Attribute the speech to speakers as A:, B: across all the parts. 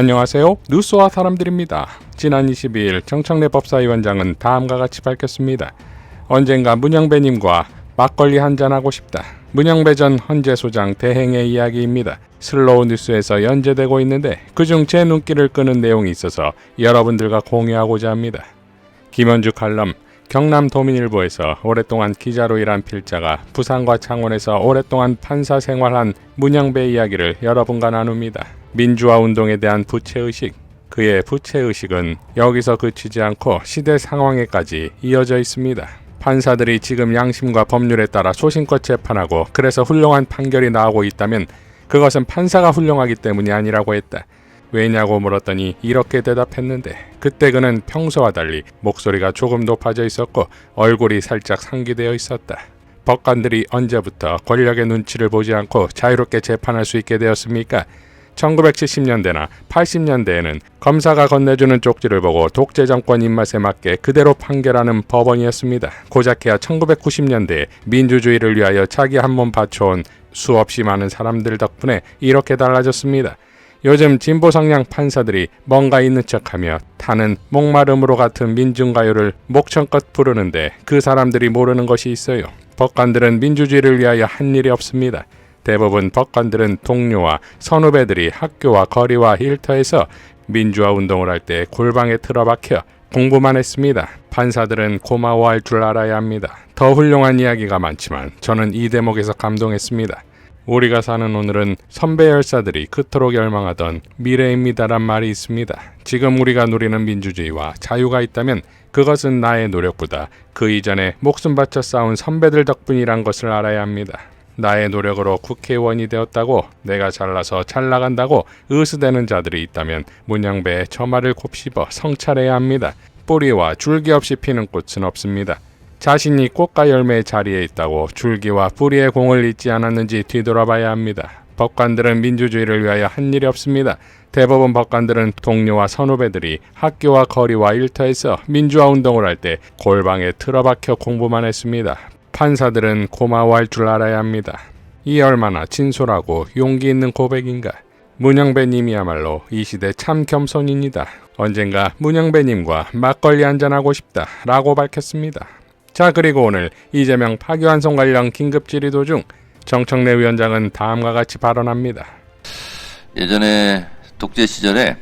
A: 안녕하세요. 뉴스와 사람들입니다. 지난 22일 정청래 법사위원장은 다음과 같이 밝혔습니다. 언젠가 문영배님과 막걸리 한잔하고 싶다. 문영배 전 헌재소장 대행의 이야기입니다. 슬로우 뉴스에서 연재되고 있는데 그중 제 눈길을 끄는 내용이 있어서 여러분들과 공유하고자 합니다. 김현주 칼럼, 경남도민일보에서 오랫동안 기자로 일한 필자가 부산과 창원에서 오랫동안 판사 생활한 문영배 이야기를 여러분과 나눕니다. 민주화 운동에 대한 부채의식, 그의 부채의식은 여기서 그치지 않고 시대 상황에까지 이어져 있습니다. 판사들이 지금 양심과 법률에 따라 소신껏 재판하고 그래서 훌륭한 판결이 나오고 있다면 그것은 판사가 훌륭하기 때문이 아니라고 했다. 왜냐고 물었더니 이렇게 대답했는데 그때 그는 평소와 달리 목소리가 조금 높아져 있었고 얼굴이 살짝 상기되어 있었다. 법관들이 언제부터 권력의 눈치를 보지 않고 자유롭게 재판할 수 있게 되었습니까? 1970년대나 80년대에는 검사가 건네주는 쪽지를 보고 독재 정권 입맛에 맞게 그대로 판결하는 법원이었습니다. 고작해야 1990년대에 민주주의를 위하여 자기 한 몸 바쳐온 수없이 많은 사람들 덕분에 이렇게 달라졌습니다. 요즘 진보 성향 판사들이 뭔가 있는 척하며 타는 목마름으로 같은 민중가요를 목청껏 부르는데 그 사람들이 모르는 것이 있어요. 법관들은 민주주의를 위하여 한 일이 없습니다. 대부분 법관들은 동료와 선후배들이 학교와 거리와 일터에서 민주화 운동을 할 때 골방에 틀어박혀 공부만 했습니다. 판사들은 고마워할 줄 알아야 합니다. 더 훌륭한 이야기가 많지만 저는 이 대목에서 감동했습니다. 우리가 사는 오늘은 선배 열사들이 그토록 열망하던 미래입니다란 말이 있습니다. 지금 우리가 누리는 민주주의와 자유가 있다면 그것은 나의 노력보다 그 이전에 목숨 바쳐 싸운 선배들 덕분이란 것을 알아야 합니다. 나의 노력으로 국회의원이 되었다고 내가 잘나서 잘 나간다고 으스대는 자들이 있다면 문영배의 저 말을 곱씹어 성찰해야 합니다. 뿌리와 줄기 없이 피는 꽃은 없습니다. 자신이 꽃과 열매의 자리에 있다고 줄기와 뿌리의 공을 잊지 않았는지 뒤돌아봐야 합니다. 법관들은 민주주의를 위하여 한 일이 없습니다. 대법원 법관들은 동료와 선후배들이 학교와 거리와 일터에서 민주화 운동을 할 때 골방에 틀어박혀 공부만 했습니다. 판사들은 고마워할 줄 알아야 합니다. 이 얼마나 진솔하고 용기 있는 고백인가. 문영배님이야말로 이 시대 참 겸손입니다. 언젠가 문영배님과 막걸리 한잔하고 싶다 라고 밝혔습니다. 자, 그리고 오늘 이재명 파기환송 관련 긴급질의 도중 정청래 위원장은 다음과 같이 발언합니다.
B: 예전에 독재 시절에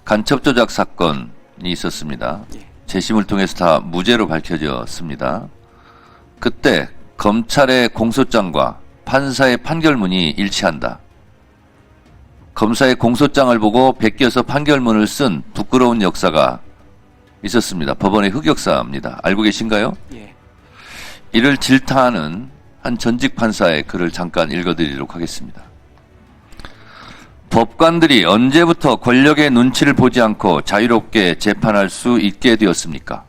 B: 간첩 조작 사건이 있었습니다. 재심을 통해서 다 무죄로 밝혀졌습니다. 그때 검찰의 공소장과 판사의 판결문이 일치한다. 검사의 공소장을 보고 베껴서 판결문을 쓴 부끄러운 역사가 있었습니다. 법원의 흑역사입니다. 알고 계신가요? 예. 이를 질타하는 한 전직 판사의 글을 잠깐 읽어드리도록 하겠습니다. 법관들이 언제부터 권력의 눈치를 보지 않고 자유롭게 재판할 수 있게 되었습니까?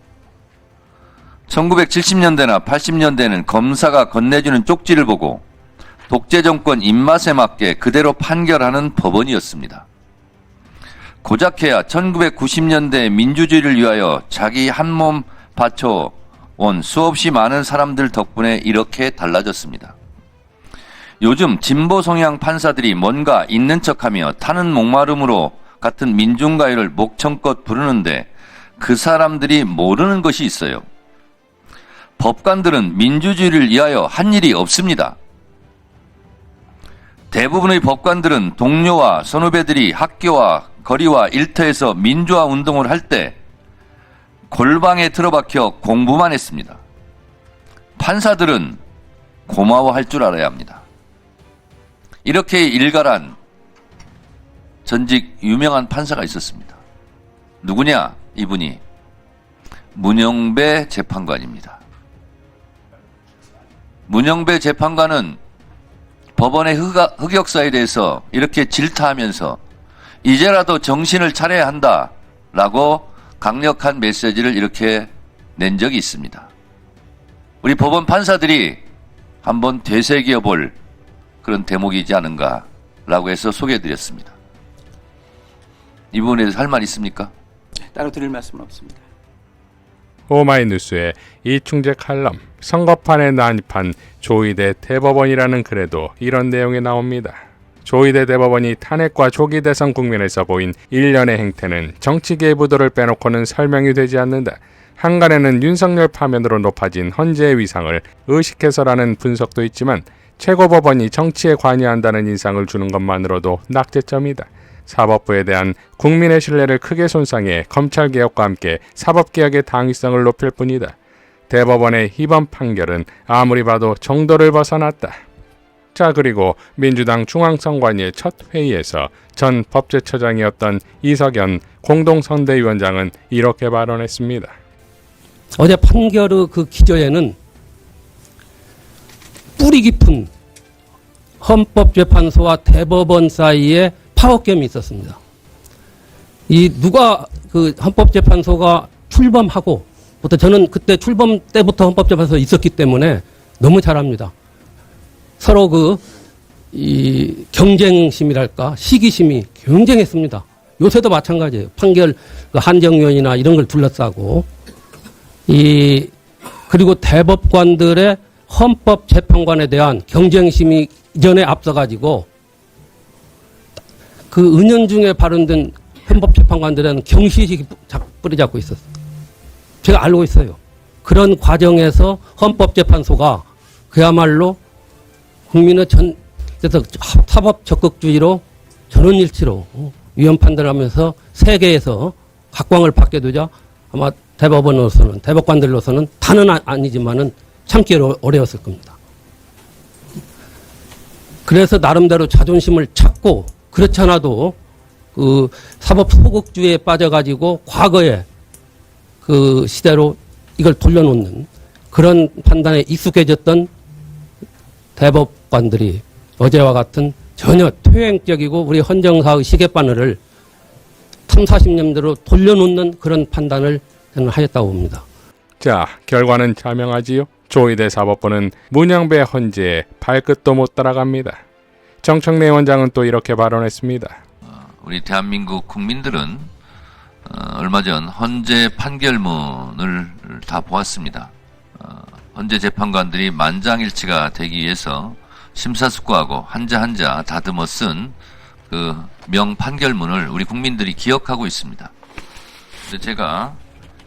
B: 1970년대나 80년대는 검사가 건네주는 쪽지를 보고 독재 정권 입맛에 맞게 그대로 판결하는 법원이었습니다. 고작해야 1990년대 민주주의를 위하여 자기 한 몸 바쳐온 수없이 많은 사람들 덕분에 이렇게 달라졌습니다. 요즘 진보 성향 판사들이 뭔가 있는 척하며 타는 목마름으로 같은 민중가요를 목청껏 부르는데 그 사람들이 모르는 것이 있어요. 법관들은 민주주의를 위하여 한 일이 없습니다. 대부분의 법관들은 동료와 선후배들이 학교와 거리와 일터에서 민주화 운동을 할 때 골방에 틀어박혀 공부만 했습니다. 판사들은 고마워할 줄 알아야 합니다. 이렇게 일갈한 전직 유명한 판사가 있었습니다. 누구냐? 이분이 문영배 재판관입니다. 문영배 재판관은 법원의 흑역사에 대해서 이렇게 질타하면서 이제라도 정신을 차려야 한다라고 강력한 메시지를 이렇게 낸 적이 있습니다. 우리 법원 판사들이 한번 되새겨 볼 그런 대목이지 않은가라고 해서 소개해드렸습니다. 이 부분에 대해서 할 말 있습니까?
C: 따로 드릴 말씀은 없습니다.
A: 오마이뉴스의 이충재 칼럼, 선거판에 난입한 조이대 대법원이라는 글에도 이런 내용이 나옵니다. 조희대 대법원이 탄핵과 조기 대선 국면에서 보인 일련의 행태는 정치 개부도를 빼놓고는 설명이 되지 않는다. 한간에는 윤석열 파면으로 높아진 헌재의 위상을 의식해서라는 분석도 있지만 최고법원이 정치에 관여한다는 인상을 주는 것만으로도 낙제점이다. 사법부에 대한 국민의 신뢰를 크게 손상해 검찰개혁과 함께 사법개혁의 당위성을 높일 뿐이다. 대법원의 이번 판결은 아무리 봐도 정도를 벗어났다. 자, 그리고 민주당 중앙선관위의 첫 회의에서 전 법제처장이었던 이석연 공동선대위원장은 이렇게 발언했습니다.
D: 어제 판결의 그 기저에는 뿌리 깊은 헌법재판소와 대법원 사이에 파워겜이 있었습니다. 이 누가 그 헌법재판소가 출범하고, 부터 저는 그때 출범 때부터 헌법재판소에 있었기 때문에 너무 잘 압니다. 서로 이 경쟁심이랄까, 시기심이 경쟁했습니다. 요새도 마찬가지예요. 판결 한정위원이나 이런 걸 둘러싸고, 그리고 대법관들의 헌법재판관에 대한 경쟁심이 이전에 앞서가지고 그 은연중에 발언된 헌법재판관들은 경시의식이 뿌리 잡고 있었어요. 제가 알고 있어요. 그런 과정에서 헌법재판소가 그야말로 국민의 그래서 사법 적극주의로 전원일치로 위헌 판단하면서 세계에서 각광을 받게 되자 아마 대법원으로서는, 대법관들로서는 다는 아니지만은 참기 어려웠을 겁니다. 그래서 나름대로 자존심을 찾고, 그렇지 않아도 그 사법 소극주의에 빠져가지고 과거에 그 시대로 이걸 돌려놓는 그런 판단에 익숙해졌던 대법관들이 어제와 같은 전혀 퇴행적이고 우리 헌정사의 시계바늘을 30, 40년대로 돌려놓는 그런 판단을 저는 하였다고 봅니다.
A: 자, 결과는 자명하지요. 조희대 사법부는 문영배 헌재에 발끝도 못 따라갑니다. 정청래 원장은 또 이렇게 발언했습니다.
B: 우리 대한민국 국민들은 얼마 전 헌재 판결문을 다 보았습니다. 헌재 재판관들이 만장일치가 되기 위해서 심사숙고하고 한자 한자 다듬어 쓴 그 명판결문을 우리 국민들이 기억하고 있습니다. 근데 제가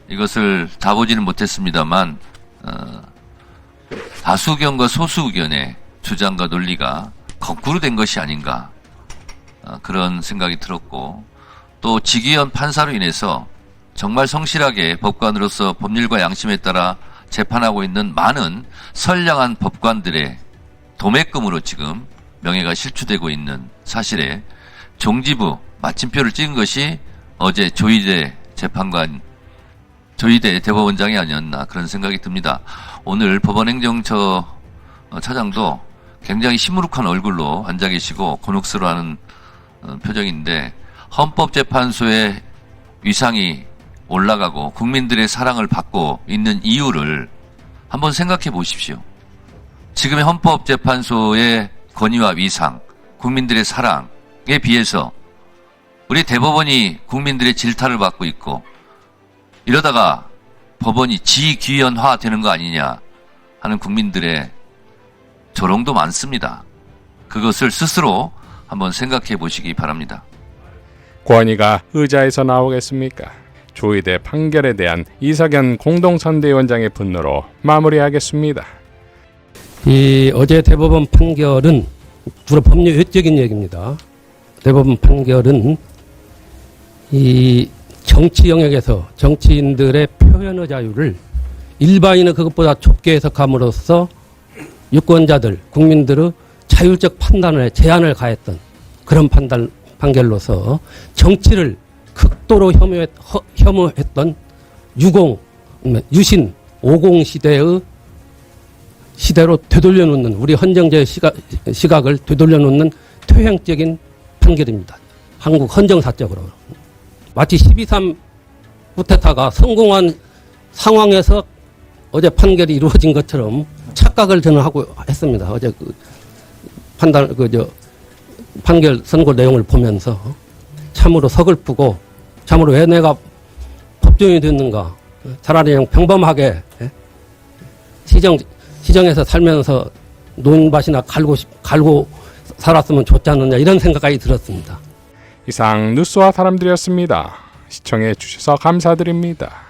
B: 이것을 다 보지는 못했습니다만 다수 의견과 소수 의견의 주장과 논리가 거꾸로 된 것이 아닌가 그런 생각이 들었고, 또 직위원 판사로 인해서 정말 성실하게 법관으로서 법률과 양심에 따라 재판하고 있는 많은 선량한 법관들의 도매금으로 지금 명예가 실추되고 있는 사실에 종지부 마침표를 찍은 것이 어제 조희대 대법원장이 아니었나 그런 생각이 듭니다. 오늘 법원행정처 차장도 굉장히 시무룩한 얼굴로 앉아 계시고 곤혹스러워하는 표정인데, 헌법재판소의 위상이 올라가고 국민들의 사랑을 받고 있는 이유를 한번 생각해 보십시오. 지금의 헌법재판소의 권위와 위상, 국민들의 사랑에 비해서 우리 대법원이 국민들의 질타를 받고 있고, 이러다가 법원이 지귀연화 되는 거 아니냐 하는 국민들의 조롱도 많습니다. 그것을 스스로 한번 생각해 보시기 바랍니다.
A: 권위가 의자에서 나오겠습니까? 조희대 판결에 대한 이석연 공동선대위원장의 분노로 마무리하겠습니다.
D: 이 어제 대법원 판결은 주로 법률 외적인 얘기입니다. 대법원 판결은 이 정치 영역에서 정치인들의 표현의 자유를 일반인은 그것보다 좁게 해석함으로써 유권자들, 국민들의 자율적 판단에 제한을 가했던 그런 판결로서 정치를 극도로 혐오했던 유신 50 시대로 되돌려놓는, 우리 헌정제의 시각을 되돌려놓는 퇴행적인 판결입니다. 한국 헌정사적으로. 마치 12.3 쿠데타가 성공한 상황에서 어제 판결이 이루어진 것처럼 착각을 저는 하고 했습니다. 어제 판결 선고 내용을 보면서 참으로 서글프고, 참으로 왜 내가 법정이 됐는가. 차라리 그냥 평범하게 시정에서 살면서 논밭이나 갈고 살았으면 좋지 않느냐 이런 생각까지 들었습니다.
A: 이상 뉴스와 사람들이었습니다. 시청해 주셔서 감사드립니다.